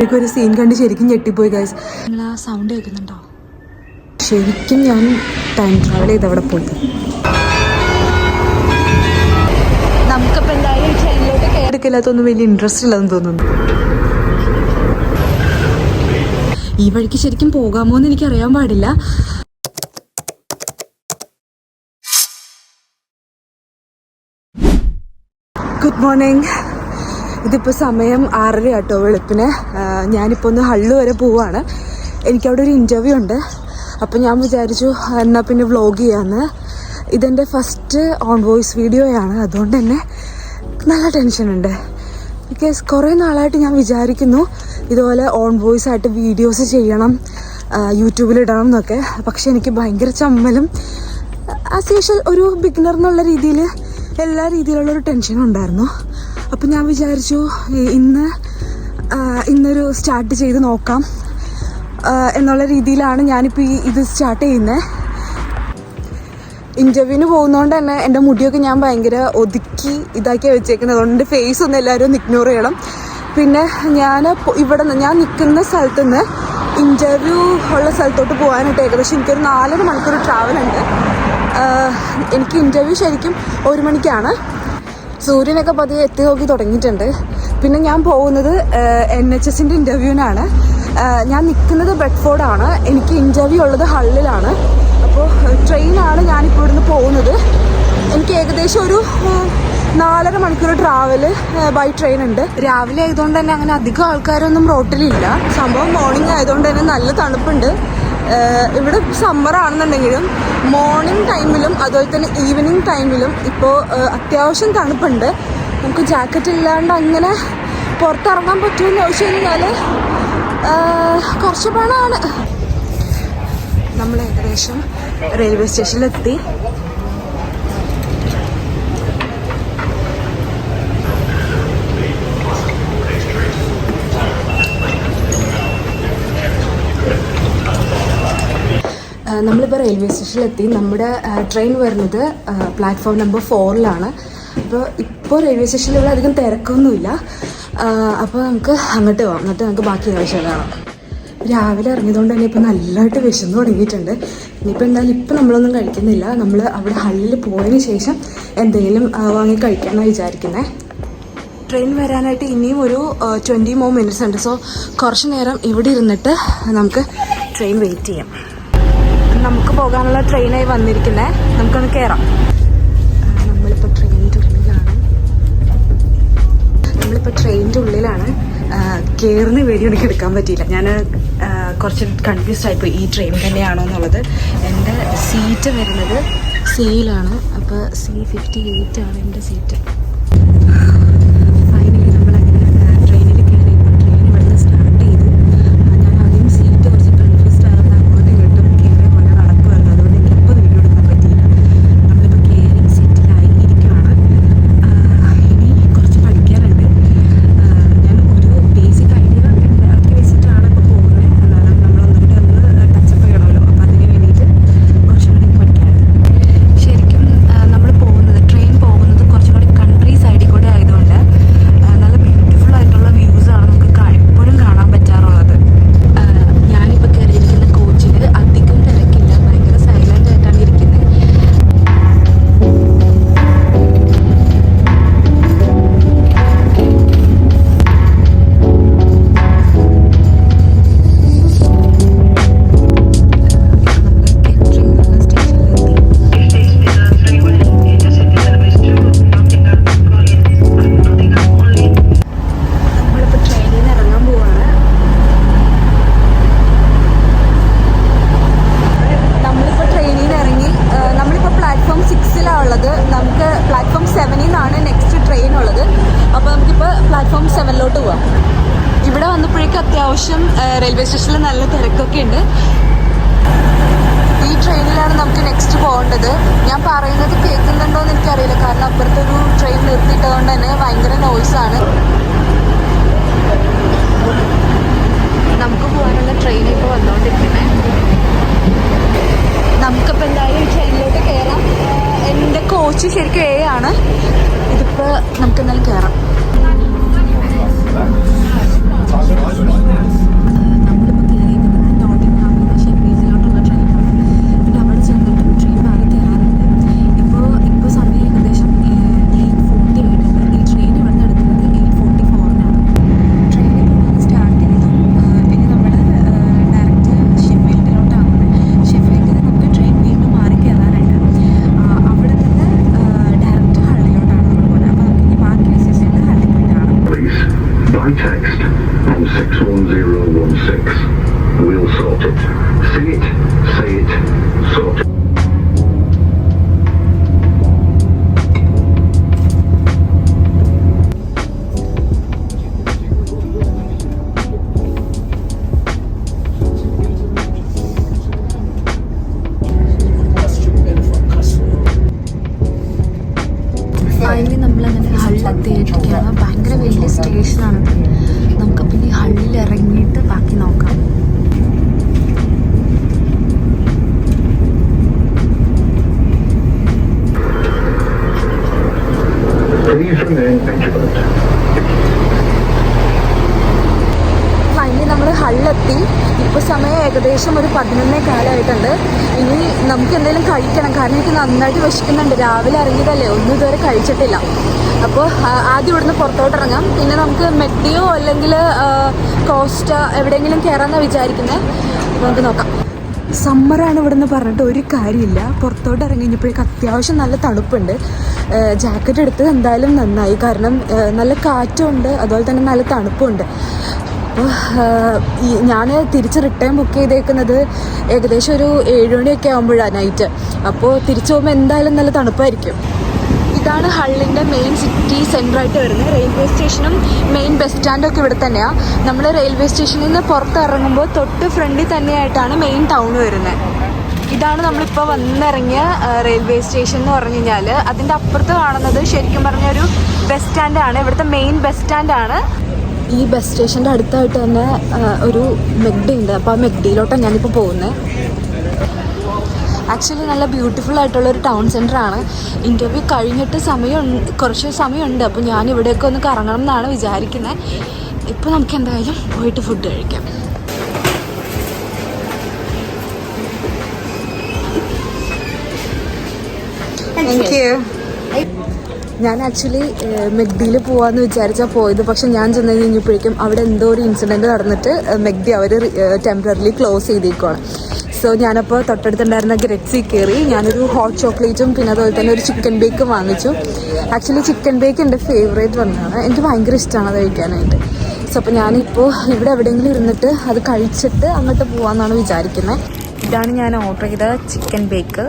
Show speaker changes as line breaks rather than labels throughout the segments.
ഒരു സീൻ കണ്ട് ശരിക്കും ഞെട്ടിപ്പോയി ഗൈസ്. നിങ്ങൾ ആ സൗണ്ട് കേൾക്കുന്നുണ്ടോ? ശരിക്കും ഞാൻ ടൈം ട്രാവൽ ചെയ്ത് അവിടെ പോയി. നമുക്കിപ്പോൾ എന്തായാലും ട്രെയിനിലോട്ട് കയറിക്കില്ലാത്തൊന്നും വലിയ ഇൻട്രസ്റ്റ് ഇല്ലെന്ന് തോന്നുന്നു. ഈ വഴിക്ക് ശരിക്കും പോകാമോ എന്ന് എനിക്കറിയാൻ പാടില്ല. Good morning. ഇതിപ്പോൾ സമയം 6:30 കേട്ടോ വെളുപ്പിന്. ഞാനിപ്പോൾ ഒന്ന് ഹള്ളു വരെ പോവാണ്. എനിക്കവിടെ ഒരു ഇൻ്റർവ്യൂ ഉണ്ട്. അപ്പോൾ ഞാൻ വിചാരിച്ചു എന്നാൽ പിന്നെ വ്ളോഗ് ചെയ്യാമെന്ന്. ഇതെൻ്റെ ഫസ്റ്റ് ഓൺ വോയിസ് വീഡിയോയാണ്. അതുകൊണ്ട് തന്നെ നല്ല ടെൻഷനുണ്ട്. ബിക്കോസ് കുറേ നാളായിട്ട് ഞാൻ വിചാരിക്കുന്നു ഇതുപോലെ ഓൺ വോയിസ് ആയിട്ട് വീഡിയോസ് ചെയ്യണം, യൂട്യൂബിലിടണം എന്നൊക്കെ. പക്ഷെ എനിക്ക് ഭയങ്കര ചമ്മലും ആസ് യൂഷ്വൽ ഒരു ബിഗിനർ എന്നുള്ള രീതിയിൽ എല്ലാ രീതിയിലുള്ളൊരു ടെൻഷനും ഉണ്ടായിരുന്നു. അപ്പം ഞാൻ വിചാരിച്ചു ഇന്നൊരു സ്റ്റാർട്ട് ചെയ്ത് നോക്കാം എന്നുള്ള രീതിയിലാണ് ഞാനിപ്പോൾ ഇത് സ്റ്റാർട്ട് ചെയ്യുന്നത്. ഇൻ്റർവ്യൂവിന് പോകുന്നതുകൊണ്ട് തന്നെ എൻ്റെ മുടിയൊക്കെ ഞാൻ ഭയങ്കര ഒതുക്കി ഇതാക്കിയാണ് വെച്ചേക്കുന്നത്. അതുകൊണ്ട് ഫേസ് ഒന്നും എല്ലാവരും ഒന്ന് ഇഗ്നോർ ചെയ്യണം. പിന്നെ ഞാൻ നിൽക്കുന്ന സ്ഥലത്ത് നിന്ന് ഇൻ്റർവ്യൂ ഉള്ള സ്ഥലത്തോട്ട് പോകാനായിട്ട് ഏകദേശം എനിക്കൊരു 4.5 മണിക്കൂർ ട്രാവലുണ്ട്. എനിക്ക് ഇൻ്റർവ്യൂ ശരിക്കും 1 മണിക്കാണ്. സൂര്യനൊക്കെ പതിയെ എത്തി നോക്കി തുടങ്ങിയിട്ടുണ്ട്. പിന്നെ ഞാൻ പോകുന്നത് NHSൻ്റെ ഇൻ്റർവ്യൂവിനാണ്. ഞാൻ നിൽക്കുന്നത് ബെഡ്ഫോർഡാണ്. എനിക്ക് ഇൻ്റർവ്യൂ ഉള്ളത് ഹള്ളിലാണ്. അപ്പോൾ ട്രെയിനാണ് ഞാനിപ്പോൾ ഇവിടുന്ന് പോകുന്നത്. എനിക്ക് ഏകദേശം ഒരു 4.5 മണിക്കൂർ ട്രാവൽ ബൈ ട്രെയിൻ ഉണ്ട്. രാവിലെ ആയതുകൊണ്ട് തന്നെ അങ്ങനെ അധികം ആൾക്കാരൊന്നും റോട്ടിലില്ല. സംഭവം മോർണിംഗ് ആയതുകൊണ്ട് തന്നെ നല്ല തണുപ്പുണ്ട്. ഇവിടെ സമ്മറാണെന്നുണ്ടെങ്കിലും മോർണിംഗ് ടൈമിലും അതുപോലെ തന്നെ ഈവനിങ് ടൈമിലും ഇപ്പോൾ അത്യാവശ്യം തണുപ്പുണ്ട്. നമുക്ക് ജാക്കറ്റ് ഇല്ലാണ്ട് അങ്ങനെ പുറത്തിറങ്ങാൻ പറ്റുമെന്ന് ചോദിച്ചു കഴിഞ്ഞാൽ കുറച്ച് പണമാണ്. നമ്മൾ ഏകദേശം റെയിൽവേ സ്റ്റേഷനിലെത്തി. നമ്മളിപ്പോൾ റെയിൽവേ സ്റ്റേഷനിലെത്തി. നമ്മുടെ ട്രെയിൻ വരുന്നത് പ്ലാറ്റ്ഫോം നമ്പർ 4-ലാണ്. ഇപ്പോൾ റെയിൽവേ സ്റ്റേഷനിൽ അധികം തിരക്കൊന്നുമില്ല. അപ്പോൾ നമുക്ക് അങ്ങോട്ട് പോകാം. എന്നിട്ട് നമുക്ക് ബാക്കി ആവശ്യം കാണാം. രാവിലെ ഇറങ്ങിയതുകൊണ്ട് തന്നെ ഇപ്പോൾ നല്ലതായിട്ട് വിശന്ന് തുടങ്ങിയിട്ടുണ്ട്. ഇനിയിപ്പോൾ എന്തായാലും ഇപ്പം നമ്മളൊന്നും കഴിക്കുന്നില്ല. നമ്മൾ അവിടെ ഹള്ളിൽ പോയതിന് ശേഷം എന്തെങ്കിലും വാങ്ങി കഴിക്കാമെന്നാണ് വിചാരിക്കുന്നത്. ട്രെയിൻ വരാനായിട്ട് ഇനിയും ഒരു 20 more minutes ഉണ്ട്. സോ കുറച്ച് നേരം ഇവിടെ ഇരുന്നിട്ട് നമുക്ക് ട്രെയിൻ വെയിറ്റ് ചെയ്യാം. നമുക്ക് പോകാനുള്ള ട്രെയിനായി വന്നിരിക്കുന്നത്. നമുക്കൊന്ന് കയറാം. നമ്മളിപ്പോൾ ട്രെയിനിൻ്റെ ഉള്ളിലാണ്. കയറുന്ന വീഡിയോ എനിക്ക് എടുക്കാൻ പറ്റിയില്ല. ഞാൻ കുറച്ച് കൺഫ്യൂസ്ഡ് ആയിപ്പോയി ഈ ട്രെയിൻ തന്നെയാണോ എന്നുള്ളത്. എൻ്റെ സീറ്റ് വരുന്നത് സിയിലാണ്. അപ്പോൾ C58 ആണ് എൻ്റെ സീറ്റ്. ഇവിടെ വന്നപ്പോഴേക്കും അത്യാവശ്യം റെയിൽവേ സ്റ്റേഷനിൽ നല്ല തിരക്കൊക്കെ ഉണ്ട്. ഈ ട്രെയിനിലാണ് നമുക്ക് നെക്സ്റ്റ് പോകേണ്ടത്. ഞാൻ പറയുന്നത് കേൾക്കുന്നുണ്ടോ എന്ന് എനിക്കറിയില്ല. കാരണം അപ്പുറത്തൊരു ട്രെയിൻ നിർത്തിയിട്ടതുകൊണ്ട് തന്നെ ഭയങ്കര നോയ്സാണ്. നമുക്ക് പോകാനുള്ള ട്രെയിൻ ഇപ്പോൾ വന്നുകൊണ്ടിരിക്കുന്നത്. നമുക്കിപ്പോൾ എന്തായാലും ഈ ട്രെയിനിലോട്ട് കയറാം. എൻ്റെ കോച്ച് ശരിക്കും A ആണ്. ഇതിപ്പോൾ നമുക്ക് എന്തായാലും കയറാം.
1016. We'll sort it. See it, say it, sort it.
Finally നമ്മളങ്ങനെ ഹള്ളിലെത്തിയിരിക്കുകയാണ്. ഭയങ്കര വലിയ സ്റ്റേഷനാണത്. നമുക്ക് പിന്നെ ഈ ഹള്ളിൽ ഇറങ്ങിയിട്ട് ബാക്കി നോക്കാം. ഫൈനലി നമ്മൾ ഹള്ളിലെത്തി. ഇപ്പോൾ സമയം ഏകദേശം ഒരു 11:15 ഇനി നമുക്ക് എന്തെങ്കിലും കഴിക്കണം. കാരണം എനിക്ക് നന്നായിട്ട് വിശക്കുന്നുണ്ട്. രാവിലെ ഇറങ്ങിയതല്ലേ, ഒന്നും ഇതുവരെ കഴിച്ചിട്ടില്ല. അപ്പോൾ ആദ്യം ഇവിടുന്ന് പുറത്തോട്ട് ഇറങ്ങാം. പിന്നെ നമുക്ക് മെഡിയോ അല്ലെങ്കിൽ കോസ്റ്റ എവിടെയെങ്കിലും കയറാമെന്നാണ് വിചാരിക്കുന്നത്. നമുക്ക് നോക്കാം. സമ്മറാണ് ഇവിടുന്ന് പറഞ്ഞിട്ട് ഒരു കാര്യമില്ല. പുറത്തോട്ട് ഇറങ്ങി കഴിഞ്ഞപ്പോഴേക്കും അത്യാവശ്യം നല്ല തണുപ്പുണ്ട്. ജാക്കറ്റ് എടുത്തത് എന്തായാലും നന്നായി. കാരണം നല്ല കാറ്റുമുണ്ട്, അതുപോലെ തന്നെ നല്ല തണുപ്പുണ്ട്. അപ്പോൾ ഞാൻ തിരിച്ച് റിട്ടേൺ ബുക്ക് ചെയ്തേക്കുന്നത് ഏകദേശം ഒരു 7 മണിയൊക്കെ ആകുമ്പോഴാണ് നൈറ്റ്. അപ്പോൾ തിരിച്ചു പോകുമ്പോൾ എന്തായാലും നല്ല തണുപ്പായിരിക്കും. ഇതാണ് ഹള്ളിൻ്റെ മെയിൻ സിറ്റി സെൻറ്ററായിട്ട് വരുന്നത്. റെയിൽവേ സ്റ്റേഷനും മെയിൻ ബസ് സ്റ്റാൻഡൊക്കെ ഇവിടെ തന്നെയാണ്. നമ്മൾ റെയിൽവേ സ്റ്റേഷനിൽ നിന്ന് പുറത്തിറങ്ങുമ്പോൾ തൊട്ട് ഫ്രണ്ടിൽ തന്നെയായിട്ടാണ് മെയിൻ ടൗൺ വരുന്നത്. ഇതാണ് നമ്മളിപ്പോൾ വന്നിറങ്ങിയ റെയിൽവേ സ്റ്റേഷൻ എന്ന് പറഞ്ഞു കഴിഞ്ഞാൽ. അതിൻ്റെ അപ്പുറത്ത് കാണുന്നത് ശരിക്കും പറഞ്ഞൊരു ബസ് സ്റ്റാൻഡാണ്. ഇവിടുത്തെ മെയിൻ ബസ് സ്റ്റാൻഡാണ്. ഈ ബസ് സ്റ്റേഷൻ്റെ അടുത്തായിട്ട് തന്നെ ഒരു മെഗ്ഡി ഉണ്ട്. അപ്പോൾ ആ മെഗ്ഡിയിലോട്ടാണ് ഞാനിപ്പോൾ പോകുന്നത്. ആക്ച്വലി നല്ല ബ്യൂട്ടിഫുൾ ആയിട്ടുള്ളൊരു ടൗൺ സെൻറ്ററാണ്. ഇൻ്റർവ്യൂ കഴിഞ്ഞിട്ട് കുറച്ച് സമയമുണ്ട്. അപ്പോൾ ഞാൻ ഇവിടെയൊക്കെ ഒന്ന് കറങ്ങണം എന്നാണ് വിചാരിക്കുന്നത്. ഇപ്പോൾ നമുക്ക് എന്തായാലും പോയിട്ട് ഫുഡ് കഴിക്കാം. ഞാൻ ആക്ച്വലി മെഗ്ഡിയിൽ പോകാമെന്ന് വിചാരിച്ചാൽ പോയത്. പക്ഷെ ഞാൻ ചെന്ന് കഴിഞ്ഞപ്പോഴേക്കും അവിടെ എന്തോ ഒരു ഇൻസിഡൻറ്റ് നടന്നിട്ട് മെഗ്ഡി അവർ ടെമ്പററിലി ക്ലോസ് ചെയ്തേക്കുവാണ്. സോ ഞാനപ്പോൾ തൊട്ടടുത്തുണ്ടായിരുന്ന ഗ്രെറ്റ്സിൽ കയറി. ഞാനൊരു ഹോട്ട് ചോക്ലേറ്റും പിന്നെ അതുപോലെ തന്നെ ഒരു ചിക്കൻ ബേക്കും വാങ്ങിച്ചു. ആക്ച്വലി ചിക്കൻ ബേക്ക് എൻ്റെ ഫേവറേറ്റ് വന്നതാണ്. എനിക്ക് ഭയങ്കര ഇഷ്ടമാണ് അത് കഴിക്കാനായിട്ട്. സോ അപ്പോൾ ഞാനിപ്പോൾ ഇവിടെ എവിടെയെങ്കിലും ഇരുന്നിട്ട് അത് കഴിച്ചിട്ട് അങ്ങോട്ട് പോകാമെന്നാണ് വിചാരിക്കുന്നത്. ഇതാണ് ഞാൻ ഓർഡർ ചെയ്ത ചിക്കൻ ബേക്ക്.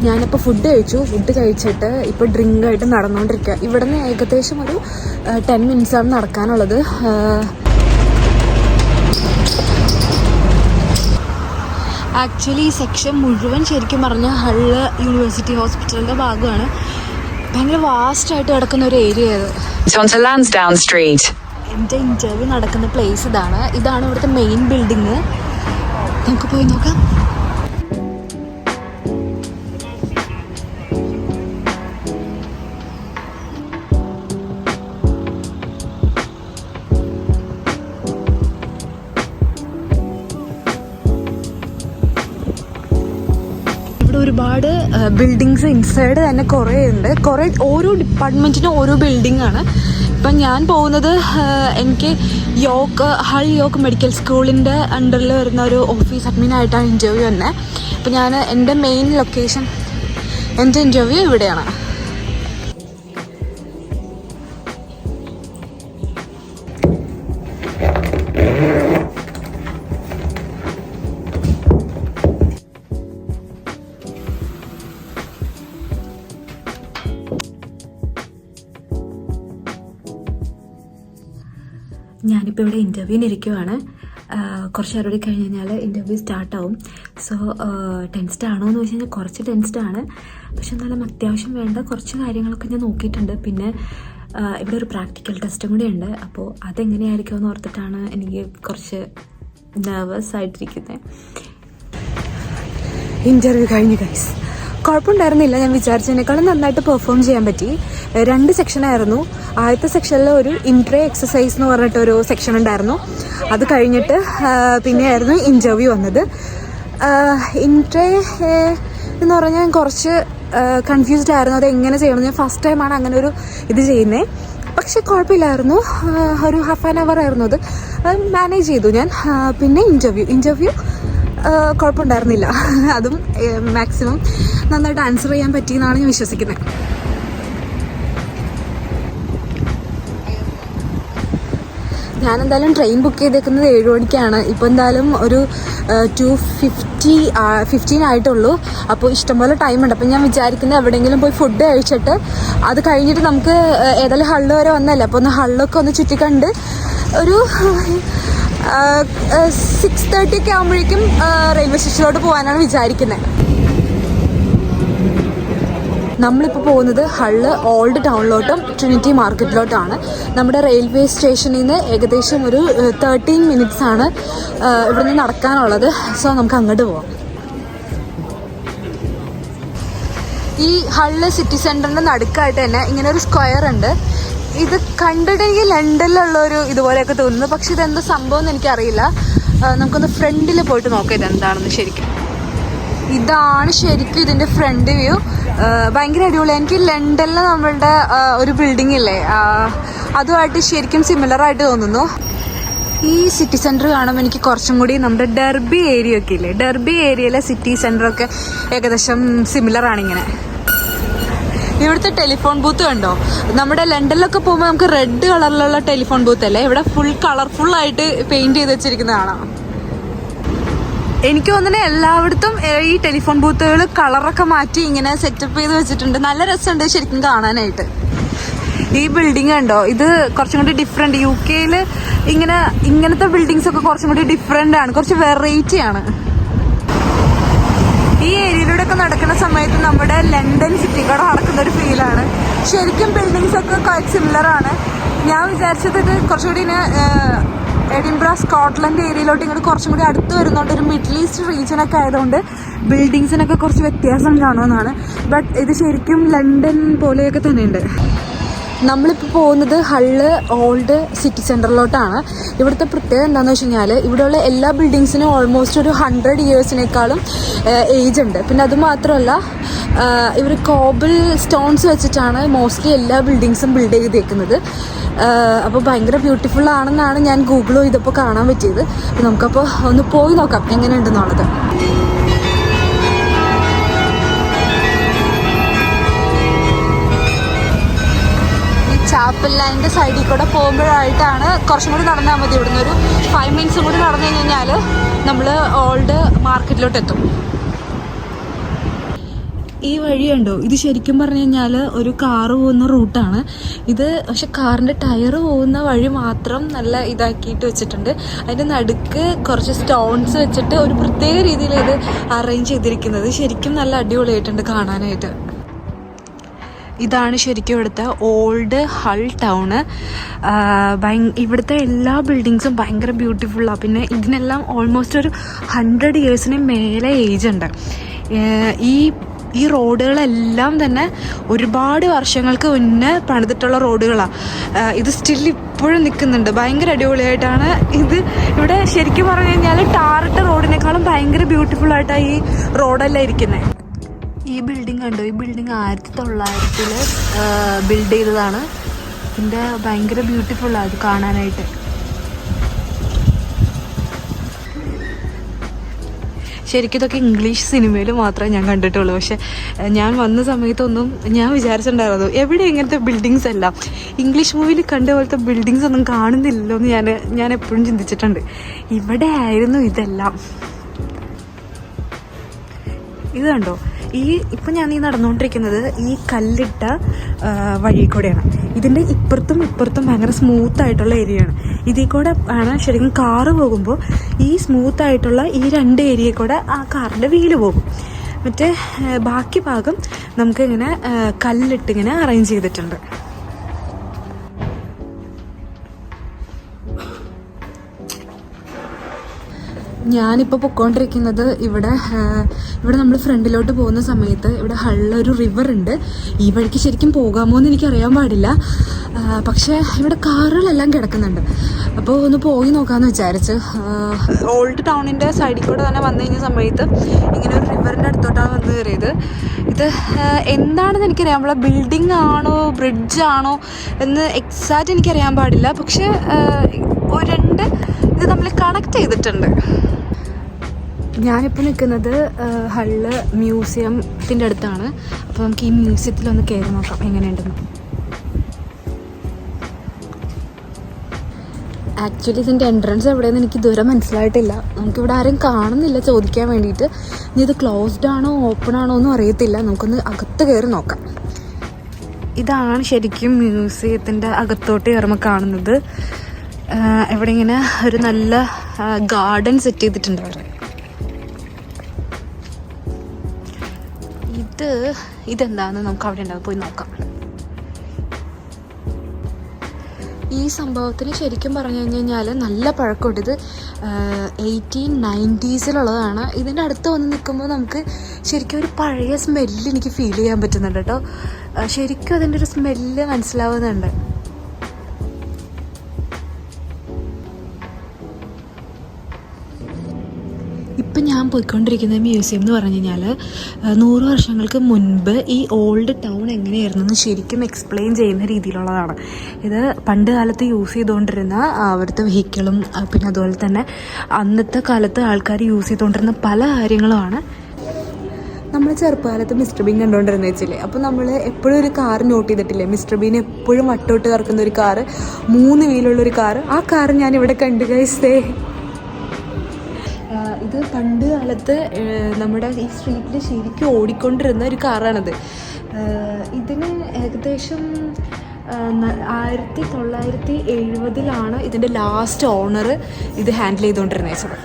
ഞാനിപ്പോൾ ഫുഡ് കഴിച്ചിട്ട് ഇപ്പോൾ ഡ്രിങ്കായിട്ട് നടന്നുകൊണ്ടിരിക്കുക. ഇവിടെ നിന്ന് ഏകദേശം ഒരു 10 മിനിറ്റ്സാണ് നടക്കാനുള്ളത്. ആക്ച്വലി ഈ സെക്ഷൻ മുഴുവൻ ശരിക്കും പറഞ്ഞാൽ ഹള്ള് യൂണിവേഴ്സിറ്റി ഹോസ്പിറ്റലിൻ്റെ ഭാഗമാണ്. ഭയങ്കര വാസ്റ്റായിട്ട് കിടക്കുന്ന ഒരു ഏരിയ അത്. എൻ്റെ ഇൻ്റർവ്യൂ നടക്കുന്ന പ്ലേസ് ഇതാണ് ഇവിടുത്തെ മെയിൻ ബിൽഡിങ്. നമുക്ക് പോയി നോക്കാം. ഒരുപാട് ബിൽഡിങ്സ് ഇൻസൈഡ് തന്നെ കുറേ ഉണ്ട്. ഓരോ ഡിപ്പാർട്ട്മെൻറ്റിനും ഓരോ ബിൽഡിങ്ങാണ്. ഇപ്പം ഞാൻ പോകുന്നത് എനിക്ക് ഹൾ യോക്ക് മെഡിക്കൽ സ്കൂളിൻ്റെ അണ്ടറിൽ വരുന്ന ഒരു ഓഫീസ് അഡ്മിനായിട്ടാണ് ഇൻ്റർവ്യൂ തന്നെ. അപ്പം ഞാൻ എൻ്റെ മെയിൻ ലൊക്കേഷൻ, എൻ്റെ ഇൻ്റർവ്യൂ ഇവിടെയാണ്. ഞാനിപ്പോൾ ഇവിടെ ഇൻ്റർവ്യൂവിന് ഇരിക്കുവാണ്. കുറച്ച് നേരം കൂടി കഴിഞ്ഞ് കഴിഞ്ഞാൽ ഇൻ്റർവ്യൂ സ്റ്റാർട്ടാവും. സോ ടെൻസ്ഡ് ആണോ എന്ന് വെച്ച് കഴിഞ്ഞാൽ കുറച്ച് ടെൻസ്ഡ് ആണ്. പക്ഷെ എന്നാലും അത്യാവശ്യം വേണ്ട കുറച്ച് കാര്യങ്ങളൊക്കെ ഞാൻ നോക്കിയിട്ടുണ്ട്. പിന്നെ ഇവിടെ ഒരു പ്രാക്ടിക്കൽ ടെസ്റ്റും കൂടി ഉണ്ട്. അപ്പോൾ അതെങ്ങനെയായിരിക്കും എന്ന് ഓർത്തിട്ടാണ് എനിക്ക് കുറച്ച് നെർവസ് ആയിട്ടിരിക്കുന്നത്. ഇൻ്റർവ്യൂ കഴിഞ്ഞു ഗൈസ്. കുഴപ്പമുണ്ടായിരുന്നില്ല. ഞാൻ വിചാരിച്ചതിനേക്കാളും നന്നായിട്ട് പെർഫോം ചെയ്യാൻ പറ്റി. 2 സെക്ഷനായിരുന്നു. ആദ്യത്തെ സെക്ഷനിൽ ഒരു ഇൻട്രേ എക്സസൈസ് എന്ന് പറഞ്ഞിട്ടൊരു സെക്ഷൻ ഉണ്ടായിരുന്നു. അത് കഴിഞ്ഞിട്ട് പിന്നെയായിരുന്നു ഇൻ്റർവ്യൂ വന്നത്. ഇൻട്രേ എന്ന് പറഞ്ഞാൽ ഞാൻ കുറച്ച് കൺഫ്യൂസ്ഡ് ആയിരുന്നു. അത് എങ്ങനെ ചെയ്യണം. ഞാൻ ഫസ്റ്റ് ടൈമാണ് അങ്ങനെ ഒരു ഇത് ചെയ്യുന്നത്. പക്ഷെ കുഴപ്പമില്ലായിരുന്നു. ഒരു ½ ആൻ അവർ ആയിരുന്നു അത് മാനേജ് ചെയ്തു ഞാൻ. പിന്നെ ഇൻ്റർവ്യൂ കുഴപ്പമുണ്ടായിരുന്നില്ല. അതും മാക്സിമം നന്നായിട്ട് ആൻസർ ചെയ്യാൻ പറ്റിയെന്നാണ് ഞാൻ വിശ്വസിക്കുന്നത്. ഞാനെന്തായാലും ട്രെയിൻ ബുക്ക് ചെയ്തേക്കുന്നത് 7 മണിക്കാണ്. ഇപ്പോൾ എന്തായാലും ഒരു 2:15 ആയിട്ടുള്ളൂ. അപ്പോൾ ഇഷ്ടംപോലെ ടൈമുണ്ട്. അപ്പോൾ ഞാൻ വിചാരിക്കുന്നത് എവിടെയെങ്കിലും പോയി ഫുഡ് കഴിച്ചിട്ട് അത് കഴിഞ്ഞിട്ട് നമുക്ക് ഏതായാലും ഹള്ള് വരെ വന്നല്ലേ, അപ്പോൾ ഒന്ന് ഹള്ളൊക്കെ ഒന്ന് ചുറ്റിക്കണ്ട് ഒരു 6:30 ഒക്കെ ആകുമ്പോഴേക്കും റെയിൽവേ സ്റ്റേഷനിലോട്ട് പോകാനാണ് വിചാരിക്കുന്നത്. നമ്മളിപ്പോൾ പോകുന്നത് ഹള്ള് ഓൾഡ് ടൗണിലോട്ടും ട്രിനിറ്റി മാർക്കറ്റിലോട്ടാണ്. നമ്മുടെ റെയിൽവേ സ്റ്റേഷനിൽ നിന്ന് ഏകദേശം ഒരു 13 minutes ആണ് ഇവിടെ നിന്ന് നടക്കാനുള്ളത്. സോ നമുക്ക് അങ്ങോട്ട് പോവാം. ഈ ഹള്ള് സിറ്റി സെൻറ്ററിൻ്റെ നടുക്കായിട്ട് തന്നെ ഇങ്ങനെ ഒരു സ്ക്വയർ ഉണ്ട്. ഇത് കണ്ടിട്ട് എനിക്ക് ലണ്ടനിലുള്ളൊരു ഇതുപോലെയൊക്കെ തോന്നുന്നു. പക്ഷെ ഇതെന്താ സംഭവം എന്ന് എനിക്കറിയില്ല. നമുക്കൊന്ന് ഫ്രണ്ടിൽ പോയിട്ട് നോക്കാം ഇതെന്താണെന്ന്. ശരിക്കും ഇതാണ് ശരിക്കും ഇതിൻ്റെ ഫ്രണ്ട് വ്യൂ. ഭയങ്കര അടിപൊളിയാണ്. എനിക്ക് ലണ്ടനിൽ നമ്മളുടെ ഒരു ബിൽഡിംഗ് ഇല്ലേ, അതുമായിട്ട് ശരിക്കും സിമിലറായിട്ട് തോന്നുന്നു. ഈ സിറ്റി സെൻറ്റർ കാണുമ്പോൾ എനിക്ക് കുറച്ചും കൂടി നമ്മുടെ ഡെർബി ഏരിയ ഒക്കെ ഇല്ലേ, ഡെർബി ഏരിയയിലെ സിറ്റി സെൻറ്ററൊക്കെ ഏകദേശം സിമിലറാണ്. ഇങ്ങനെ ഇവിടുത്തെ ടെലിഫോൺ ബൂത്ത് കണ്ടോ, നമ്മുടെ ലണ്ടനിലൊക്കെ പോകുമ്പോൾ നമുക്ക് റെഡ് കളറിലുള്ള ടെലിഫോൺ ബൂത്ത് അല്ലേ, ഇവിടെ ഫുൾ കളർഫുള്ളായിട്ട് പെയിൻറ്റ് ചെയ്ത് വെച്ചിരിക്കുന്നതാണ്. എനിക്ക് തോന്നുന്നത് എല്ലായിടത്തും ഈ ടെലിഫോൺ ബൂത്തുകൾ കളറൊക്കെ മാറ്റി ഇങ്ങനെ സെറ്റപ്പ് ചെയ്ത് വെച്ചിട്ടുണ്ട്. നല്ല രസമുണ്ട് ശരിക്കും കാണാനായിട്ട്. ഈ ബിൽഡിംഗ് കണ്ടോ, ഇത് കുറച്ചും കൂടി ഡിഫറെൻറ്റ്. UK ഇങ്ങനത്തെ ബിൽഡിങ്സ് ഒക്കെ കുറച്ചും കൂടി ഡിഫറെൻ്റ് ആണ്, കുറച്ച് വെറൈറ്റി ആണ്. ഈ ഏരിയയിലൂടെ ഒക്കെ നടക്കുന്ന സമയത്ത് നമ്മുടെ ലണ്ടൻ സിറ്റി കൂടെ നടക്കുന്ന ഒരു ഫീലാണ്. ശരിക്കും ബിൽഡിങ്സ് ഒക്കെ ക്വൈറ്റ് സിമിലർ ആണ്. ഞാൻ വിചാരിച്ചത് ഇത് കുറച്ചുകൂടി എഡിൻബ്ര സ്കോട്ട്ലൻഡ് ഏരിയയിലോട്ട് ഇങ്ങോട്ട് കുറച്ചും കൂടി അടുത്ത് വരുന്നതുകൊണ്ട് ഒരു മിഡിൽ ഈസ്റ്റ് റീജിയനൊക്കെ ആയതുകൊണ്ട് ബിൽഡിങ്സിനൊക്കെ കുറച്ച് വ്യത്യാസം കാണുമെന്നാണ്. ബട്ട് ഇത് ശരിക്കും ലണ്ടൻ പോലെയൊക്കെ തന്നെയുണ്ട്. നമ്മളിപ്പോൾ പോകുന്നത് ഹള്ള് ഓൾഡ് സിറ്റി സെൻറ്ററിലോട്ടാണ്. ഇവിടുത്തെ പ്രത്യേകത എന്താണെന്ന് വെച്ച് കഴിഞ്ഞാൽ ഇവിടെയുള്ള എല്ലാ ബിൽഡിങ്സിനും ഓൾമോസ്റ്റ് ഒരു 100 yearsനേക്കാളും ഏജ് ഉണ്ട്. പിന്നെ അതുമാത്രമല്ല ഇവർ കോബിൾ സ്റ്റോൺസ് വെച്ചിട്ടാണ് മോസ്റ്റ്ലി എല്ലാ ബിൽഡിങ്സും ബിൽഡ് ചെയ്തേക്കുന്നത്. അപ്പോൾ ഭയങ്കര ബ്യൂട്ടിഫുൾ ആണെന്നാണ് ഞാൻ ഗൂഗിൾ ചെയ്തപ്പോൾ കാണാൻ പറ്റിയത്. നമുക്കപ്പോൾ ഒന്ന് പോയി നോക്കാം എങ്ങനെയുണ്ടെന്നുള്ളത്. ചാപ്പൽ ലൈനിൻ്റെ സൈഡിൽ കൂടെ പോകുമ്പോഴായിട്ടാണ് കുറച്ചും കൂടി നടന്നാൽ മതി. ഇവിടുന്ന് ഒരു 5 minutes കൂടി നടന്നു കഴിഞ്ഞാൽ നമ്മൾ ഓൾഡ് മാർക്കറ്റിലോട്ട് എത്തും. ഈ വഴിയുണ്ടോ, ഇത് ശരിക്കും പറഞ്ഞു കഴിഞ്ഞാൽ ഒരു കാറ് പോകുന്ന റൂട്ടാണ് ഇത്. പക്ഷെ കാറിൻ്റെ ടയർ പോകുന്ന വഴി മാത്രം നല്ല ഇതാക്കിയിട്ട് വെച്ചിട്ടുണ്ട്. അതിൻ്റെ നടുക്ക് കുറച്ച് സ്റ്റോൺസ് വെച്ചിട്ട് ഒരു പ്രത്യേക രീതിയിൽ ഇത് അറേഞ്ച് ചെയ്തിരിക്കുന്നത്. ശരിക്കും നല്ല അടിപൊളിയായിട്ടുണ്ട് കാണാനായിട്ട്. ഇതാണ് ശരിക്കും ഇവിടുത്തെ ഓൾഡ് ഹൾ ടൗണ്. ഇവിടുത്തെ എല്ലാ ബിൽഡിങ്സും ഭയങ്കര ബ്യൂട്ടിഫുള്ളാണ്. പിന്നെ ഇതിനെല്ലാം ഓൾമോസ്റ്റ് ഒരു 100 yearsന് മേലെ ഏജ് ഉണ്ട്. ഈ റോഡുകളെല്ലാം തന്നെ ഒരുപാട് വർഷങ്ങൾക്ക് മുന്നേ പണിതിട്ടുള്ള റോഡുകളാണ്. ഇത് സ്റ്റിൽ ഇപ്പോഴും നിൽക്കുന്നുണ്ട്. ഭയങ്കര അടിപൊളിയായിട്ടാണ് ഇത്. ഇവിടെ ശരിക്കും പറഞ്ഞു കഴിഞ്ഞാൽ ടാറിട്ട റോഡിനേക്കാളും ഭയങ്കര ബ്യൂട്ടിഫുള്ളായിട്ടാണ് ഈ റോഡെല്ലാം ഇരിക്കുന്നത്. ഈ ബിൽഡിംഗ് കണ്ടോ, ഈ ബിൽഡിംഗ് 1900-ൽ ബിൽഡ് ചെയ്തതാണ്. ഇതിൻ്റെ ഭയങ്കര ബ്യൂട്ടിഫുള്ളാണ് അത് കാണാനായിട്ട്. ശരിക്കും ഇതൊക്കെ ഇംഗ്ലീഷ് സിനിമയിൽ മാത്രമേ ഞാൻ കണ്ടിട്ടുള്ളൂ. പക്ഷെ ഞാൻ വന്ന സമയത്തൊന്നും ഞാൻ വിചാരിച്ചിട്ടുണ്ടായിരുന്നു എവിടെ ഇങ്ങനത്തെ ബിൽഡിങ്സ് എല്ലാം ഇംഗ്ലീഷ് മൂവിയിൽ കണ്ട പോലത്തെ ബിൽഡിങ്സ് ഒന്നും കാണുന്നില്ലല്ലോ എന്ന് ഞാൻ എപ്പോഴും ചിന്തിച്ചിട്ടുണ്ട്. ഇവിടെ ആയിരുന്നു ഇതെല്ലാം. ഇത് കണ്ടോ, ഇപ്പം ഞാൻ നടന്നുകൊണ്ടിരിക്കുന്നത് ഈ കല്ലിട്ട വഴി കൂടെയാണ്. ഇതിൻ്റെ ഇപ്പുറത്തും ഭയങ്കര സ്മൂത്തായിട്ടുള്ള ഏരിയയാണ്. ഇതിൽ കൂടെ ആണ് ശരിക്കും കാറ് പോകുമ്പോൾ ഈ സ്മൂത്തായിട്ടുള്ള ഈ 2 ഏരിയയിൽ കൂടെ ആ കാറിൻ്റെ വീല് പോകും. മറ്റേ ബാക്കി ഭാഗം നമുക്കിങ്ങനെ കല്ലിട്ടിങ്ങനെ അറേഞ്ച് ചെയ്തിട്ടുണ്ട്. ഞാനിപ്പോൾ പൊയ്ക്കൊണ്ടിരിക്കുന്നത് ഇവിടെ നമ്മൾ ഫ്രണ്ടിലോട്ട് പോകുന്ന സമയത്ത് ഇവിടെ ഹള്ളൊരു റിവർ ഉണ്ട്. ഈ വഴിക്ക് ശരിക്കും പോകാമോ എന്ന് എനിക്കറിയാൻ പാടില്ല. പക്ഷേ ഇവിടെ കാറുകളെല്ലാം കിടക്കുന്നുണ്ട്. അപ്പോൾ ഒന്ന് പോയി നോക്കാമെന്ന് വിചാരിച്ച് ഓൾഡ് ടൗണിൻ്റെ സൈഡിൽ കൂടെ തന്നെ വന്നു കഴിഞ്ഞ സമയത്ത് ഇങ്ങനെ ഒരു റിവറിൻ്റെ അടുത്തോട്ടാണ് വന്ന് കയറിയത്. ഇത് എന്താണെന്ന് എനിക്കറിയാം. നമ്മളെ ബിൽഡിംഗ് ആണോ ബ്രിഡ്ജാണോ എന്ന് എക്സാക്റ്റ് എനിക്കറിയാൻ പാടില്ല. പക്ഷേ ഇത് തമ്മിൽ കണക്ട് ചെയ്തിട്ടുണ്ട്. ഞാനിപ്പോൾ നിൽക്കുന്നത് ഹള്ള് മ്യൂസിയത്തിൻ്റെ അടുത്താണ്. അപ്പോൾ നമുക്ക് ഈ മ്യൂസിയത്തിലൊന്ന് കയറി നോക്കാം എങ്ങനെയുണ്ടെന്ന്. ആക്ച്വലി ഇതിൻ്റെ എൻട്രൻസ് എവിടെയെന്ന് എനിക്ക് ഇതുവരെ മനസ്സിലായിട്ടില്ല. നമുക്കിവിടെ ആരും കാണുന്നില്ല ചോദിക്കാൻ വേണ്ടിയിട്ട്. ഇനി ഇത് ക്ലോസ്ഡ് ആണോ ഓപ്പൺ ആണോ ഒന്നും അറിയത്തില്ല. നമുക്കൊന്ന് അകത്ത് കയറി നോക്കാം. ഇതാണ് ശരിക്കും മ്യൂസിയത്തിൻ്റെ അകത്തോട്ട് കയറുമ്പോൾ കാണുന്നത്. ഇവിടെ ഇങ്ങനെ ഒരു നല്ല ഗാർഡൻ സെറ്റ് ചെയ്തിട്ടുണ്ട് അവർ. ഇതെന്താണെന്ന് നമുക്ക് അവിടെ ഉണ്ടാവും, പോയി നോക്കാം. ഈ സംഭവത്തിന് ശരിക്കും പറഞ്ഞു കഴിഞ്ഞാൽ നല്ല പഴക്കമുണ്ട്. ഇത് 1890s ഇതിൻ്റെ അടുത്ത് വന്ന് നിൽക്കുമ്പോൾ നമുക്ക് ശരിക്കും ഒരു പഴയ സ്മെല്ല് എനിക്ക് ഫീൽ ചെയ്യാൻ പറ്റുന്നുണ്ട് കേട്ടോ. ശരിക്കും അതിൻ്റെ ഒരു സ്മെല്ല് മനസ്സിലാവുന്നുണ്ട്. ഇപ്പം ഞാൻ പോയിക്കൊണ്ടിരിക്കുന്ന മ്യൂസിയം എന്ന് പറഞ്ഞു കഴിഞ്ഞാൽ 100 വർഷങ്ങൾക്ക് മുൻപ് ഈ ഓൾഡ് ടൗൺ എങ്ങനെയായിരുന്നു എന്ന് ശരിക്കും എക്സ്പ്ലെയിൻ ചെയ്യുന്ന രീതിയിലുള്ളതാണ്. ഇത് പണ്ട് കാലത്ത് യൂസ് ചെയ്തുകൊണ്ടിരുന്ന അവിടുത്തെ വെഹിക്കിളും പിന്നെ അതുപോലെ തന്നെ അന്നത്തെ കാലത്ത് ആൾക്കാർ യൂസ് ചെയ്തുകൊണ്ടിരുന്ന പല കാര്യങ്ങളുമാണ്. നമ്മൾ ചെറുപ്പകാലത്ത് മിസ്റ്റർ ബീൻ കണ്ടുകൊണ്ടിരുന്ന വെച്ചില്ലേ, അപ്പോൾ നമ്മൾ എപ്പോഴും ഒരു കാർ നോട്ട് ചെയ്തിട്ടില്ലേ, മിസ്റ്റർ ബീൻ എപ്പോഴും വട്ടോട്ട് കറക്കുന്ന ഒരു കാറ്, 3 വീലുള്ളൊരു കാറ്. ആ കാറ് ഞാനിവിടെ കണ്ടു ഗൈസ്. ഇത് പണ്ട് കാലത്ത് നമ്മുടെ ഈ സ്ട്രീറ്റിൽ ശരിക്കും ഓടിക്കൊണ്ടിരുന്ന ഒരു കാറാണിത്. ഇതിന് ഏകദേശം 1970 ഇതിൻ്റെ ലാസ്റ്റ് ഓണർ ഇത് ഹാൻഡിൽ ചെയ്തുകൊണ്ടിരുന്നത് വെച്ചത്.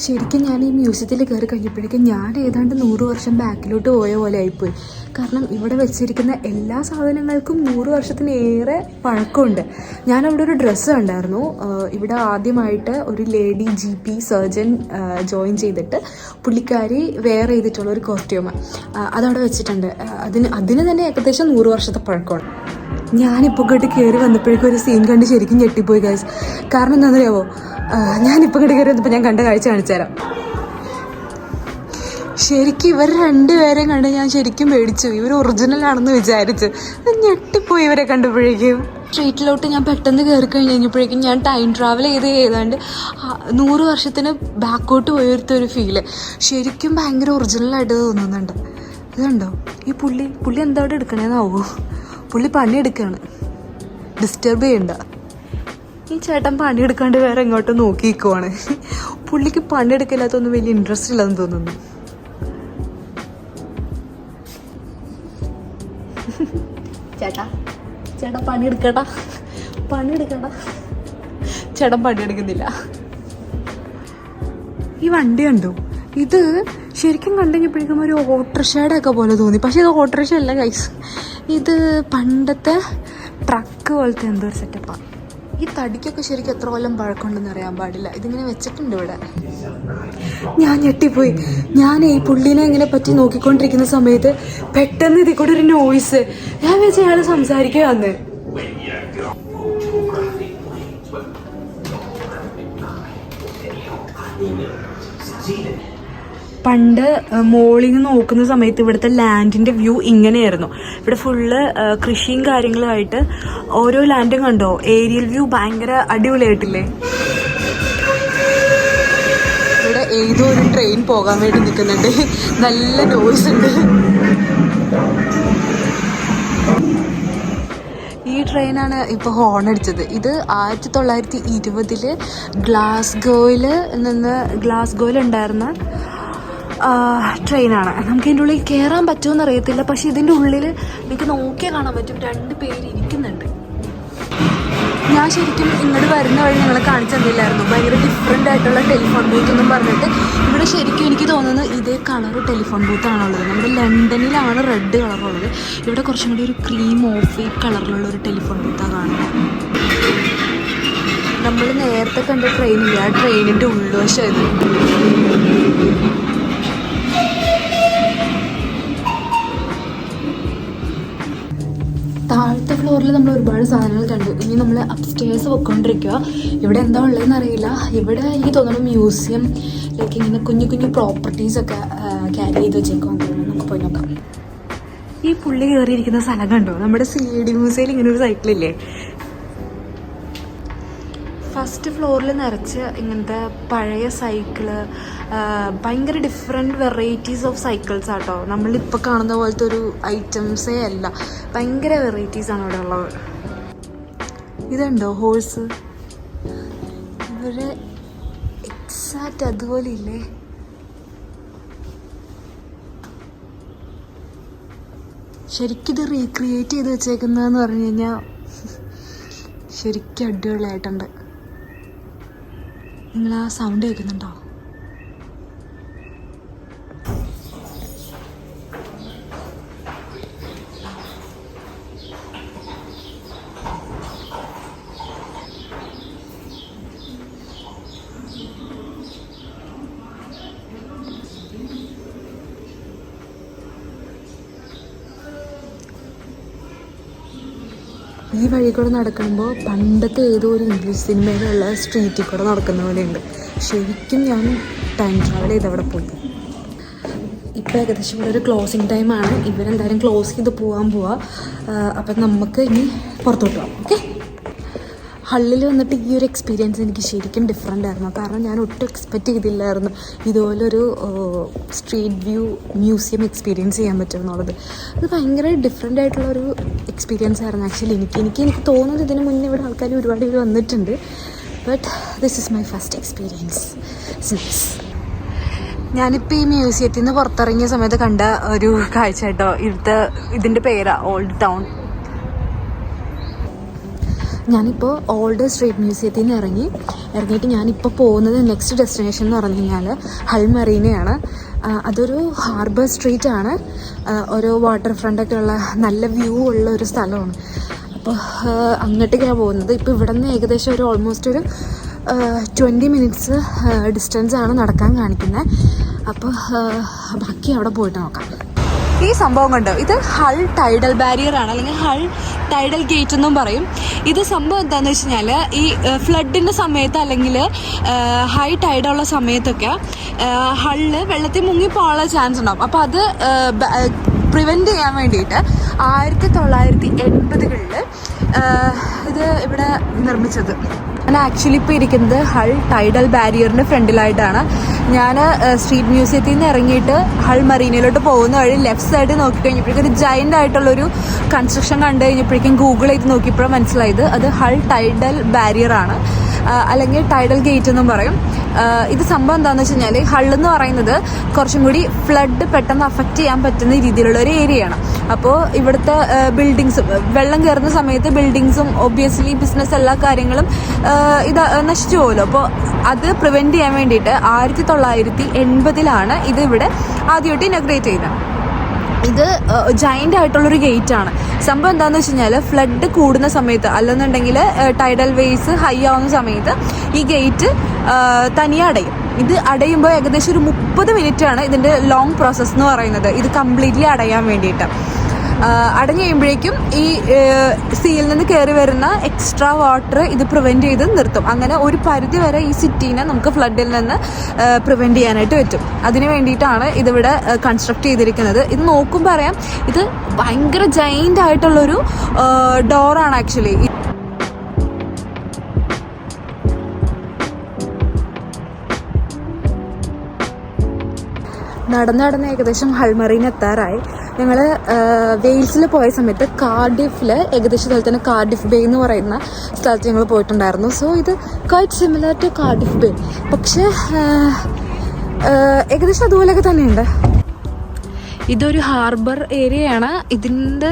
ശരിക്കും ഞാൻ ഈ മ്യൂസിയത്തിൽ കയറി കഴിഞ്ഞപ്പോഴേക്കും ഞാൻ ഏതാണ്ട് 100 വർഷം ബാക്കിലോട്ട് പോയ പോലെ ആയിപ്പോയി. കാരണം ഇവിടെ വെച്ചിരിക്കുന്ന എല്ലാ സാധനങ്ങൾക്കും 100 വർഷത്തിനേറെ പഴക്കമുണ്ട്. ഞാനവിടെ ഒരു ഡ്രസ്സ് കണ്ടായിരുന്നു. ഇവിടെ ആദ്യമായിട്ട് ഒരു ലേഡി GP സർജൻ ജോയിൻ ചെയ്തിട്ട് പുള്ളിക്കാരി വെയർ ചെയ്തിട്ടുള്ള ഒരു കോസ്റ്റ്യൂമ് അതവിടെ വെച്ചിട്ടുണ്ട്. അതിന് തന്നെ ഏകദേശം 100 വർഷത്തെ പഴക്കമാണ്. ഞാനിപ്പോൾ ഇങ്ങോട്ട് കയറി വന്നപ്പോഴേക്കും ഒരു സീൻ കണ്ട് ശരിക്കും ഞെട്ടിപ്പോയി ഗൈസ്. കാരണം എന്താണെന്നറിയാമോ, ഞാനിപ്പോൾ ഇങ്ങോട്ട് കയറി വന്നപ്പോൾ ഞാൻ കണ്ട കാഴ്ച കാണിച്ചു തരാം. ശരിക്കും ഇവർ 2 പേരെയും കണ്ട് ഞാൻ ശരിക്കും മേടിച്ചു. ഇവർ ഒറിജിനൽ ആണെന്ന് വിചാരിച്ച് ഞെട്ടിപ്പോയി ഇവരെ കണ്ടപ്പോഴേക്കും. സ്ട്രീറ്റിലോട്ട് ഞാൻ പെട്ടെന്ന് കയറി കഴിഞ്ഞപ്പോഴേക്കും ഞാൻ ടൈം ട്രാവൽ ചെയ്താണ്ട് 100 വർഷത്തിന് ബാക്കോട്ട് പോയൊരു ഫീല്. ശരിക്കും ഭയങ്കര ഒറിജിനലായിട്ട് തോന്നുന്നുണ്ട്. ഇതുണ്ടോ ഈ പുള്ളി എന്താ അവിടെ എടുക്കണേന്നാവോ? പുള്ളി പണിയെടുക്കുകയാണ്, ഡിസ്റ്റർബ് ചെയ്യണ്ട. ഈ ചേട്ടൻ പണിയെടുക്കാണ്ട് വേറെ എങ്ങോട്ടും നോക്കി നിൽക്കുവാണ്. പുള്ളിക്ക് പണിയെടുക്കില്ലാത്തൊന്നും വലിയ ഇൻട്രസ്റ്റ് ഇല്ലെന്ന് തോന്നുന്നു. ചേട്ടാ പണിയെടുക്കട്ടാ. ചേട്ടൻ പണിയെടുക്കുന്നില്ല. ഈ വണ്ടി കണ്ടു, ഇത് ശരിക്കും കണ്ടുകഴിഞ്ഞപ്പോഴേക്കും ഒരു ഓട്ടോറിക്ഷയുടെ ഒക്കെ പോലെ തോന്നി. പക്ഷെ ഇത് ഓട്ടോറിക്ഷ അല്ല ഗൈസ്, ഇത് പണ്ടത്തെ ട്രക്ക് പോലത്തെ എന്തോ ഒരു സെറ്റപ്പാണ്. ഈ തടിക്കൊക്കെ ശരിക്കും എത്ര കൊല്ലം പഴക്കമുണ്ടെന്ന് അറിയാൻ പാടില്ല. ഇതിങ്ങനെ വെച്ചിട്ടുണ്ട് ഇവിടെ. ഞാൻ ഞെട്ടിപ്പോയി. ഞാൻ ഈ പുള്ളീനെ ഇങ്ങനെ പറ്റി നോക്കിക്കൊണ്ടിരിക്കുന്ന സമയത്ത് പെട്ടെന്ന് ഇതിൽ കൂടെ ഒരു നോയ്സ്. ഞാൻ വെച്ച് അയാൾ സംസാരിക്കുക വന്ന്. പണ്ട് മോളിൽ നിന്ന് നോക്കുന്ന സമയത്ത് ഇവിടുത്തെ ലാൻഡിൻ്റെ വ്യൂ ഇങ്ങനെയായിരുന്നു. ഇവിടെ ഫുള്ള് കൃഷിയും കാര്യങ്ങളുമായിട്ട് ഓരോ ലാൻഡും കണ്ടോ, ഏരിയൽ വ്യൂ ഭയങ്കര അടിപൊളിയായിട്ടില്ലേ. ഇവിടെ ഏതോ ഒരു ട്രെയിൻ പോകാൻ വേണ്ടി നിൽക്കുന്നുണ്ട്. നല്ല നോയ്സ് ഉണ്ട്. ഈ ട്രെയിനാണ് ഇപ്പോൾ ഹോൺ അടിച്ചത്. ഇത് 1920 ഗ്ലാസ്ഗോയിൽ ഉണ്ടായിരുന്ന ട്രെയിനാണ്. നമുക്ക് ഇതിൻ്റെ ഉള്ളിൽ കയറാൻ പറ്റുമെന്ന് അറിയത്തില്ല, പക്ഷെ ഇതിൻ്റെ ഉള്ളിൽ എനിക്ക് നോക്കിയാൽ കാണാൻ പറ്റും 2 പേര് ഇരിക്കുന്നുണ്ട്. ഞാൻ ശരിക്കും ഇങ്ങോട്ട് വരുന്ന വഴി നിങ്ങളെ കാണിച്ചു തന്നില്ലായിരുന്നു, ഭയങ്കര ഡിഫറെൻ്റ് ആയിട്ടുള്ള ടെലിഫോൺ ബൂത്ത് എന്നും പറഞ്ഞിട്ട്. ഇവിടെ ശരിക്കും എനിക്ക് തോന്നുന്നത് ഇതേ കളർ ടെലിഫോൺ ബൂത്താണുള്ളത്. നമ്മുടെ ലണ്ടനിലാണ് റെഡ് കളറുള്ളത്, ഇവിടെ കുറച്ചും കൂടി ഒരു ക്രീം ഓഫ് കളറിലുള്ള ഒരു ടെലിഫോൺ ബൂത്താണ് കാണുന്നത്. നമ്മൾ നേരത്തെ കണ്ട ട്രെയിനില്ല, ആ ട്രെയിനിൻ്റെ ഉൾവശം ഇത്. താഴത്തെ ഫ്ലോറിൽ നമ്മൾ ഒരുപാട് സാധനങ്ങൾ കണ്ടു. ഇനി നമ്മൾ അപ്സ്റ്റേഴ്സ് പൊയ്ക്കൊണ്ടിരിക്കുക. ഇവിടെ എന്താ ഉള്ളതെന്ന് അറിയില്ല. ഇവിടെ എനിക്ക് തോന്നുന്നു മ്യൂസിയം ലൈക്ക് ഇങ്ങനെ കുഞ്ഞു കുഞ്ഞു പ്രോപ്പർട്ടീസൊക്കെ ക്യാരി ചെയ്ത് വെച്ചേക്കാൻ തോന്നുന്നു. നമുക്ക് പോയി നോക്കാം. ഈ പുള്ളി കയറിയിരിക്കുന്ന സ്ഥലം കണ്ടോ? നമ്മുടെ CID മ്യൂസിയത്തിൽ ഇങ്ങനെ ഒരു സൈക്കിളില്ലേ, ഫസ്റ്റ് ഫ്ലോറിൽ നിറച്ച് ഇങ്ങനത്തെ പഴയ സൈക്കിള്, ഭയങ്കര ഡിഫറെൻറ്റ് വെറൈറ്റീസ് ഓഫ് സൈക്കിൾസ് ആട്ടോ. നമ്മളിപ്പോൾ കാണുന്ന പോലത്തെ ഒരു ഐറ്റംസേ അല്ല, ഭയങ്കര വെറൈറ്റീസാണ് ഇവിടെ ഉള്ളത്. ഇതുണ്ടോ ഹോഴ്സ്? ഇവിടെ എക്സാക്റ്റ് അതുപോലെ ഇല്ലേ? ശരിക്കും ഇത് റീക്രിയേറ്റ് ചെയ്ത് വെച്ചേക്കുന്നതെന്ന് പറഞ്ഞു കഴിഞ്ഞാൽ ശരിക്കും അടിപൊളിയായിട്ടുണ്ട്. നിങ്ങൾ ആ സൗണ്ട് കേൾക്കുന്നുണ്ടോ? ഈ വഴി കൂടെ നടക്കുമ്പോൾ പണ്ടത്തെ ഏതോ ഒരു ഇംഗ്ലീഷ് സിനിമയിലുള്ള സ്ട്രീറ്റിൽ കൂടെ നടക്കുന്ന പോലെയുണ്ട്. ശരിക്കും ഞാൻ ടൈം ട്രാവൽ ചെയ്ത് അവിടെ പോയി. ഇപ്പോൾ ഏകദേശം ഇവിടെ ഒരു ക്ലോസിങ് ടൈമാണ്. ഇവരെന്തായാലും ക്ലോസ് ചെയ്ത് പോകാൻ പോവാം. അപ്പം നമുക്ക് ഇനി പുറത്തോട്ട് പോകാം. ഓക്കെ. ഹള്ളിൽ വന്നിട്ട് ഈ ഒരു എക്സ്പീരിയൻസ് എനിക്ക് ശരിക്കും ഡിഫറെൻ്റ് ആയിരുന്നു. കാരണം ഞാൻ ഒട്ടും എക്സ്പെക്റ്റ് ചെയ്തില്ലായിരുന്നു ഇതുപോലൊരു സ്ട്രീറ്റ് വ്യൂ മ്യൂസിയം എക്സ്പീരിയൻസ് ചെയ്യാൻ പറ്റുമെന്നുള്ളത്. അത് ഭയങ്കര ഡിഫറെൻ്റ് ആയിട്ടുള്ളൊരു എക്സ്പീരിയൻസ് ആയിരുന്നു ആക്ച്വലി. എനിക്ക് തോന്നുന്നത് ഇതിന് മുന്നേ ഇവിടെ ആൾക്കാർ ഒരുപാട് പേര് വന്നിട്ടുണ്ട്, but this is my first experience. ഞാനിപ്പോൾ ഈ മ്യൂസിയത്തിൽ നിന്ന് പുറത്തിറങ്ങിയ സമയത്ത് കണ്ട ഒരു കാഴ്ച കേട്ടോ. ഇതിൻ്റെ പേരാണ് ഓൾഡ് ടൗൺ. ഞാനിപ്പോൾ ഓൾഡ് സ്ട്രീറ്റ് മ്യൂസിയത്തിൽ നിന്ന് ഇറങ്ങിയിട്ട് ഞാനിപ്പോൾ പോകുന്നത് നെക്സ്റ്റ് ഡെസ്റ്റിനേഷൻ എന്ന് പറഞ്ഞു കഴിഞ്ഞാൽ ഹൾ മറീനയാണ്. അതൊരു ഹാർബർ സ്ട്രീറ്റ് ആണ്, ഒരു വാട്ടർ ഫ്രണ്ടൊക്കെ ഉള്ള നല്ല വ്യൂ ഉള്ള ഒരു സ്ഥലമാണ്. അപ്പോൾ അങ്ങോട്ടേക്കാണ് പോകുന്നത്. ഇപ്പോൾ ഇവിടെ നിന്ന് ഏകദേശം ഒരു ഓൾമോസ്റ്റ് ഒരു 20 മിനിറ്റ്സ് ഡിസ്റ്റൻസ് ആണ് നടക്കാൻ കാണിക്കുന്നത്. അപ്പോൾ ബാക്കി അവിടെ പോയിട്ട് നോക്കാം. ഈ സംഭവം കണ്ടോ, ഇത് ഹൾ ടൈഡൽ ബാരിയർ ആണ്, അല്ലെങ്കിൽ ഹൾ ടൈഡൽ ഗേറ്റ് എന്നും പറയും. ഇത് സംഭവം എന്താണെന്ന് വെച്ച് കഴിഞ്ഞാൽ ഈ ഫ്ലഡിൻ്റെ സമയത്ത് അല്ലെങ്കിൽ ഹൈ ടൈഡുള്ള സമയത്തൊക്കെ ഹള്ളിൽ വെള്ളത്തിൽ മുങ്ങിപ്പോകാനുള്ള ചാൻസ് ഉണ്ടാവും. അപ്പോൾ അത് പ്രിവെൻറ്റ് ചെയ്യാൻ വേണ്ടിയിട്ട് 1980കളിൽ ഇത് ഇവിടെ നിർമ്മിച്ചത്. ഞാൻ ആക്ച്വലി ഇപ്പോൾ ഇരിക്കുന്നത് ഹൾ ടൈഡൽ ബാരിയറിൻ്റെ ഫ്രണ്ടിലായിട്ടാണ്. ഞാൻ സ്ട്രീറ്റ് മ്യൂസിയത്തിൽ നിന്ന് ഇറങ്ങിയിട്ട് ഹൾ മറീനയിലോട്ട് പോകുന്ന വഴി ലെഫ്റ്റ് സൈഡ് നോക്കിക്കഴിഞ്ഞപ്പോഴേക്കും ഒരു ജയൻ്റ് ആയിട്ടുള്ളൊരു കൺസ്ട്രക്ഷൻ കണ്ടു കഴിഞ്ഞപ്പോഴേക്കും ഗൂഗിൾ ചെയ്ത് നോക്കിയപ്പോഴാണ് മനസ്സിലായത് അത് ഹൾ ടൈഡൽ ബാരിയറാണ്, അല്ലെങ്കിൽ ടൈഡൽ ഗേറ്റ് എന്നും പറയും. ഇത് സംഭവം എന്താണെന്ന് വെച്ച് കഴിഞ്ഞാൽ ഹള്ളെന്ന് പറയുന്നത് കുറച്ചും കൂടി ഫ്ലഡ് പെട്ടെന്ന് അഫക്റ്റ് ചെയ്യാൻ പറ്റുന്ന രീതിയിലുള്ള ഒരു ഏരിയയാണ്. അപ്പോൾ ഇവിടുത്തെ ബിൽഡിങ്സും വെള്ളം കയറുന്ന സമയത്ത് ബിൽഡിങ്സും ഒബ്വിയസ്ലി ബിസിനസ് എല്ലാ കാര്യങ്ങളും ഇത് നശിച്ചു പോകുമല്ലോ. അപ്പോൾ അത് പ്രിവെൻറ്റ് ചെയ്യാൻ വേണ്ടിയിട്ട് 1980ലാണ് ഇത് ഇവിടെ ആദ്യമായിട്ട് ഇനോഗ്രേറ്റ് ചെയ്തത്. ഇത് ജയൻ്റ് ആയിട്ടുള്ളൊരു ഗേറ്റാണ്. സംഭവം എന്താണെന്ന് വെച്ച് കഴിഞ്ഞാൽ ഫ്ലഡ് കൂടുന്ന സമയത്ത് അല്ലെന്നുണ്ടെങ്കിൽ ടൈഡൽ വേസ് ഹൈ ആവുന്ന സമയത്ത് ഈ ഗേറ്റ് തനിയെ അടയും. ഇത് അടയുമ്പോൾ ഏകദേശം ഒരു 30 മിനിറ്റാണ് ഇതിൻ്റെ ലോങ് പ്രോസസ്സ് എന്ന് പറയുന്നത്, ഇത് കംപ്ലീറ്റ്ലി അടയാൻ വേണ്ടിയിട്ട്. അടഞ്ഞു കഴിയുമ്പോഴേക്കും ഈ സീയിൽ നിന്ന് കയറി വരുന്ന എക്സ്ട്രാ വാട്ടർ ഇത് പ്രിവെൻറ്റ് ചെയ്ത് നിർത്തും. അങ്ങനെ ഒരു പരിധി വരെ ഈ സിറ്റീനെ നമുക്ക് ഫ്ലഡിൽ നിന്ന് പ്രിവെൻറ്റ് ചെയ്യാനായിട്ട് പറ്റും. അതിന് വേണ്ടിയിട്ടാണ് ഇതിവിടെ കൺസ്ട്രക്ട് ചെയ്തിരിക്കുന്നത്. ഇത് നോക്കുമ്പോൾ അറിയാം ഇത് ഭയങ്കര ജയൻ്റ് ആയിട്ടുള്ളൊരു ഡോറാണ് ആക്ച്വലി. നടന്ന് ഏകദേശം ഹൾമറീൻ എത്താറായി. ഞങ്ങൾ വെയിൽസിൽ പോയ സമയത്ത് കാർഡിഫിൽ ഏകദേശം സ്ഥലത്ത് തന്നെ കാർഡിഫ് ബേ എന്ന് പറയുന്ന സ്ഥലത്ത് ഞങ്ങൾ പോയിട്ടുണ്ടായിരുന്നു. സോ ഇത് quite similar to Cardiff Bay. പക്ഷേ ഏകദേശം അതുപോലെയൊക്കെ തന്നെയുണ്ട്. ഇതൊരു ഹാർബർ ഏരിയയാണ്. ഇതിൻ്റെ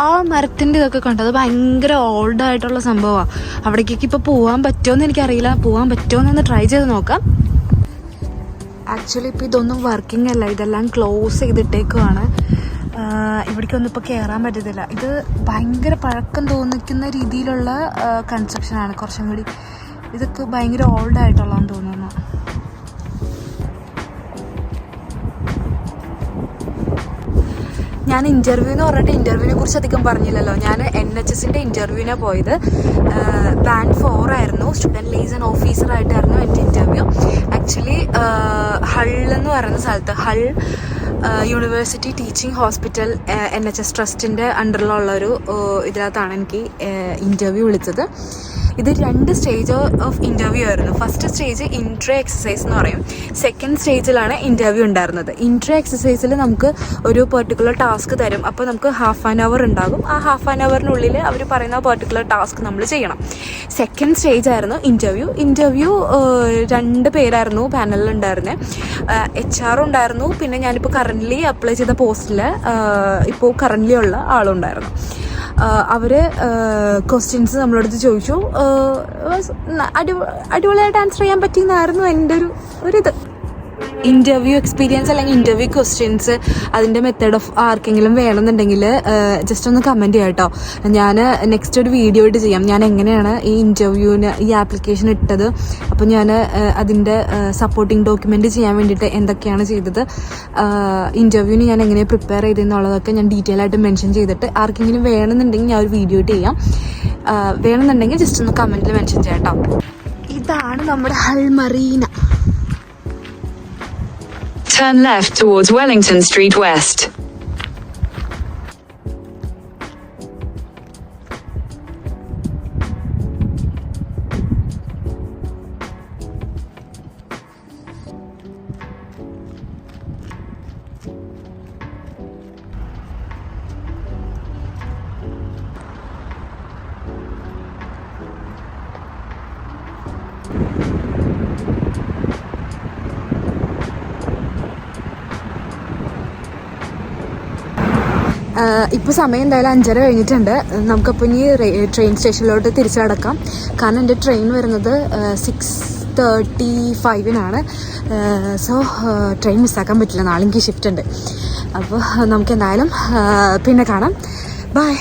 ആ മരത്തിൻ്റെ ഇതൊക്കെ കണ്ടത് ഭയങ്കര ഓൾഡായിട്ടുള്ള സംഭവമാണ്. അവിടേക്കൊക്കെ ഇപ്പോൾ പോകാൻ പറ്റുമോയെന്ന് എനിക്കറിയില്ല. പോകാൻ പറ്റുമോയെന്നൊന്ന് ട്രൈ ചെയ്ത് നോക്കാം. ആക്ച്വലി ഇപ്പോൾ ഇതൊന്നും വർക്കിംഗ് അല്ല, ഇതെല്ലാം ക്ലോസ് ചെയ്തിട്ടേക്കുവാണ്. ഇവിടേക്കൊന്നും ഇപ്പോൾ കയറാൻ പറ്റത്തില്ല. ഇത് ഭയങ്കര പഴക്കം തോന്നിക്കുന്ന രീതിയിലുള്ള കൺസ്ട്രക്ഷനാണ്. കുറച്ചും കൂടി ഇതൊക്കെ ഭയങ്കര ഓൾഡായിട്ടുള്ളതെന്ന് തോന്നുന്നു. ഞാൻ ഇൻ്റർവ്യൂ എന്ന് പറഞ്ഞിട്ട് ഇൻ്റർവ്യൂവിനെ കുറിച്ച് അധികം പറഞ്ഞില്ലല്ലോ. ഞാൻ NHSൻ്റെ ഇൻ്റർവ്യൂവിനാണ് പോയത്. ബാൻഡ് 4 ആയിരുന്നു. സ്റ്റുഡൻറ്റ് ലൈസൺ ഓഫീസറായിട്ടായിരുന്നു എൻ്റെ ഇൻ്റർവ്യൂ. ആക്ച്വലി ഹൾ എന്ന് പറയുന്ന സ്ഥലത്ത്, Hull University Teaching Hospital NHS ട്രസ്റ്റിൻ്റെ അണ്ടറിലുള്ളൊരു ഇതിനകത്താണ് എനിക്ക് ഇൻ്റർവ്യൂ വിളിച്ചത്. ഇത് 2 സ്റ്റേജ് ഓഫ് ഇൻ്റർവ്യൂ ആയിരുന്നു. ഫസ്റ്റ് സ്റ്റേജ് ഇൻട്രോ എക്സസൈസ് എന്ന് പറയും. സെക്കൻഡ് സ്റ്റേജിലാണ് ഇൻ്റർവ്യൂ ഉണ്ടായിരുന്നത്. ഇൻട്രോ എക്സസൈസിൽ നമുക്ക് ഒരു പെർട്ടിക്കുലർ ടാസ്ക് തരും. അപ്പോൾ നമുക്ക് ½ ഉണ്ടാകും. ആ ½ അവർ പറയുന്ന പെർട്ടിക്കുലർ ടാസ്ക് നമ്മൾ ചെയ്യണം. സെക്കൻഡ് സ്റ്റേജ് ആയിരുന്നു ഇൻ്റർവ്യൂ. 2 പേരായിരുന്നു പാനലിലുണ്ടായിരുന്നത്. HR ഉണ്ടായിരുന്നു, പിന്നെ ഞാനിപ്പോൾ കറൻ്റ്ലി അപ്ലൈ ചെയ്ത പോസ്റ്റിൽ ഇപ്പോൾ കറൻ്റ്ലി ഉള്ള ആളുണ്ടായിരുന്നു. അവർ ക്വസ്റ്റ്യൻസ് നമ്മളടുത്ത് ചോദിച്ചു. അടിപൊളിയായിട്ട് ആൻസർ ചെയ്യാൻ പറ്റിയെന്നായിരുന്നു എൻ്റെ ഒരിത്. ഇൻ്റർവ്യൂ എക്സ്പീരിയൻസ് അല്ലെങ്കിൽ ഇൻ്റർവ്യൂ ക്വസ്റ്റ്യൻസ് അതിൻ്റെ മെത്തേഡ് ഓഫ് ആർക്കെങ്കിലും വേണമെന്നുണ്ടെങ്കിൽ ജസ്റ്റ് ഒന്ന് കമൻറ്റ് ചെയ്യാം കേട്ടോ. ഞാൻ നെക്സ്റ്റ് ഒരു വീഡിയോ ആയിട്ട് ചെയ്യാം, ഞാൻ എങ്ങനെയാണ് ഈ ഇൻ്റർവ്യൂവിന് ഈ ആപ്ലിക്കേഷൻ ഇട്ടത്. അപ്പോൾ ഞാൻ അതിൻ്റെ സപ്പോർട്ടിങ് ഡോക്യുമെൻ്റ് ചെയ്യാൻ വേണ്ടിയിട്ട് എന്തൊക്കെയാണ് ചെയ്തത്, ഇൻ്റർവ്യൂവിന് ഞാൻ എങ്ങനെ പ്രിപ്പയർ ചെയ്തെന്നുള്ളതൊക്കെ ഞാൻ ഡീറ്റെയിൽ ആയിട്ട് മെൻഷൻ ചെയ്തിട്ട് ആർക്കെങ്കിലും വേണമെന്നുണ്ടെങ്കിൽ ഞാൻ ഒരു വീഡിയോ ആയിട്ട് ചെയ്യാം. വേണമെന്നുണ്ടെങ്കിൽ ജസ്റ്റ് ഒന്ന് കമൻറ്റിൽ മെൻഷൻ ചെയ്യാം കേട്ടോ. ഇതാണ് നമ്മുടെ Hull Marina.
Turn left towards Wellington Street West.
ഇപ്പോൾ സമയം എന്തായാലും 5:30 കഴിഞ്ഞിട്ടുണ്ട്. നമുക്കപ്പോൾ ഇനി ട്രെയിൻ സ്റ്റേഷനിലോട്ട് തിരിച്ചു നടക്കാം. കാരണം എൻ്റെ ട്രെയിൻ വരുന്നത് 6:35 സോ ട്രെയിൻ മിസ്സാക്കാൻ പറ്റില്ല. നാളെ എനിക്ക് ഷിഫ്റ്റ് ഉണ്ട്. അപ്പോൾ നമുക്ക് എന്തായാലും പിന്നെ കാണാം. ബൈ.